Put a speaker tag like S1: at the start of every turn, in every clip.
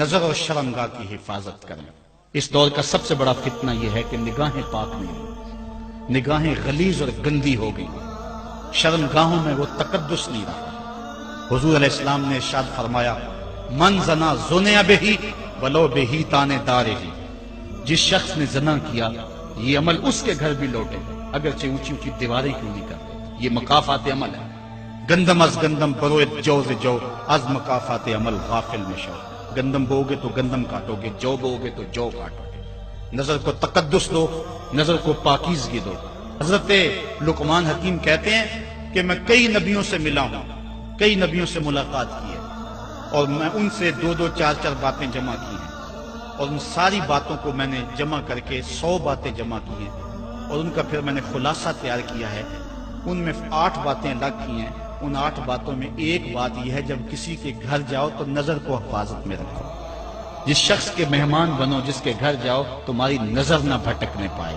S1: نظر اور شرمگاہ کی حفاظت کریں۔ اس دور کا سب سے بڑا فتنہ یہ ہے کہ نگاہیں پاک نہیں ہوئی، نگاہیں غلیظ اور گندی ہو گئی، شرمگاہوں میں وہ تقدس نہیں رہا۔ حضور علیہ السلام نے ارشاد فرمایا، من زنا زنیا بہی ولو بہی تانے دارے ہی، جس شخص نے زنا کیا یہ عمل اس کے گھر بھی لوٹے اگرچہ اونچی اونچی دیواریں کیوں نہیں کرتے۔ یہ مکافات عمل ہے۔ گندم از گندم بروئت جو ز جو از مکافات عمل غافل میں شو۔ گندم بو گے تو گندم کاٹو گے، جو بو گے تو جو کاٹو گے۔ نظر کو تقدس دو، نظر کو پاکیزگی دو۔ حضرت لقمان حکیم کہتے ہیں کہ میں کئی نبیوں سے ملا ہوں، کئی نبیوں سے ملاقات کی ہے، اور میں ان سے 2-2 4-4 باتیں جمع کی ہیں، اور ان ساری باتوں کو میں نے جمع کر کے 100 باتیں جمع کی ہیں، اور ان کا پھر میں نے خلاصہ تیار کیا ہے۔ ان میں 8 باتیں الگ کی ہیں۔ ان 8 باتوں میں ایک بات یہ ہے، جب کسی کے گھر جاؤ تو نظر کو حفاظت میں رکھو۔ جس شخص کے مہمان بنو، جس کے گھر جاؤ، تمہاری نظر نہ بھٹکنے پائے۔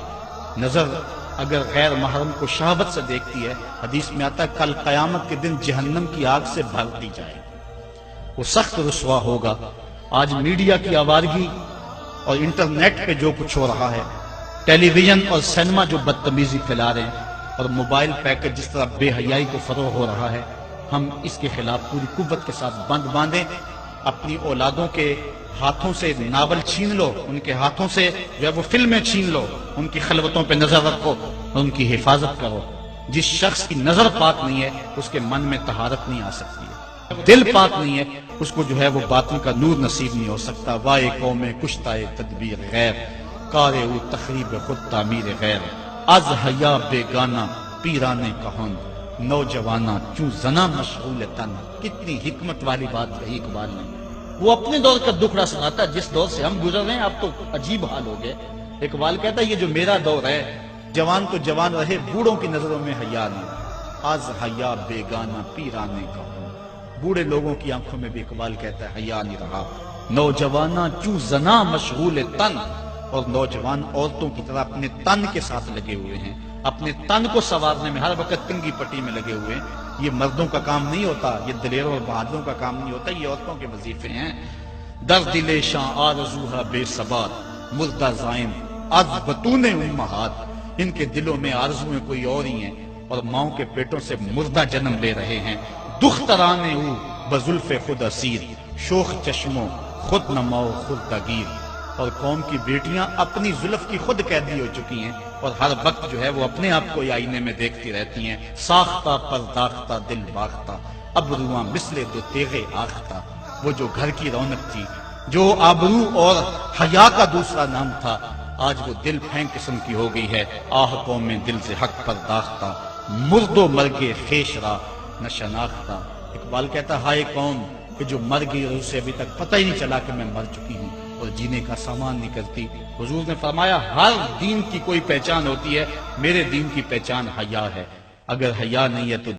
S1: نظر اگر غیر محرم کو شہوت سے دیکھتی ہے، حدیث میں آتا ہے کل قیامت کے دن جہنم کی آگ سے بھر دی جائے گی، وہ سخت رسوا ہوگا۔ آج میڈیا کی آوارگی اور انٹرنیٹ پہ جو کچھ ہو رہا ہے، ٹیلی ویژن اور سینما جو بدتمیزی پھیلا رہے ہیں، اور موبائل پیکج جس طرح بے حیائی کو فروغ ہو رہا ہے، ہم اس کے خلاف پوری قوت کے ساتھ بند باندھیں۔ اپنی اولادوں کے ہاتھوں سے ناول چھین لو، ان کے ہاتھوں سے جو ہے وہ فلمیں چھین لو، ان کی خلوتوں پہ نظر رکھو اور ان کی حفاظت کرو۔ جس شخص کی نظر پاک نہیں ہے اس کے من میں طہارت نہیں آ سکتی ہے، دل پاک نہیں ہے اس کو جو ہے وہ باطن کا نور نصیب نہیں ہو سکتا۔ وائے قوم کشتائے تدبیر غیر، کارے او تخریب خود تعمیر غیر، از حیا بیگانہ پیرانے کہن، نوجوانہ چوں زنا مشغول تن۔ کتنی حکمت والی بات کہی اقبال نے۔ وہ اپنے دور کا دکھڑا سناتا ہے، جس دور سے ہم گزر رہے ہیں اب تو عجیب حال ہو گئے۔ اقبال کہتا ہے یہ جو میرا دور ہے، جوان تو جوان رہے، بوڑھوں کی نظروں میں حیا نہیں، از حیا بیگانہ پیرانے کہن۔ بوڑھے لوگوں کی آنکھوں میں بھی اقبال کہتا ہے حیا نہیں رہا۔ نوجوانہ چوں زنا مشغول تن، اور نوجوان عورتوں کی طرح اپنے تن کے ساتھ لگے ہوئے ہیں، اپنے تن کو سنوارنے میں ہر وقت کنگھی پٹی میں لگے ہوئے ہیں۔ یہ مردوں کا کام نہیں ہوتا، یہ دلیروں اور بہادروں کا کام نہیں ہوتا، یہ عورتوں کے وظیفے ہیں۔ در دل شاں آرزوہا بے ثبات، مردہ زائم از بطون امہات۔ ان کے دلوں میں آرزویں کوئی اور ہی ہیں، اور ماؤں کے پیٹوں سے مردہ جنم لے رہے ہیں۔ دخترانے او بزلف خود اسیر، شوخ چشموں خود نماؤ خود دگیر۔ اور قوم کی بیٹیاں اپنی زلف کی خود قیدی ہو چکی ہیں، اور ہر وقت جو ہے وہ اپنے آپ کو آئینے میں دیکھتی رہتی ہیں۔ ساختہ پرداختہ دل باختہ، ابروآں مثل دو تیغ آختہ۔ وہ جو گھر کی رونق تھی، جو آبرو اور حیا کا دوسرا نام تھا، آج وہ دل پھینک قسم کی ہو گئی ہے۔ آہ قوم میں دل سے حق پرداختہ، مرد و مرگے خیش را نہ شناختہ۔ اقبال کہتا ہائے قوم کہ جو مر گئی اور اسے ابھی تک پتہ ہی نہیں چلا کہ میں مر چکی ہوں اور جینے کا سامان نہیں کرتی۔ حضور نے فرمایا ہر دین کی کوئی پہچان ہوتی ہے، میرے دین کی پہچان حیا ہے۔ اگر حیا نہیں ہے تو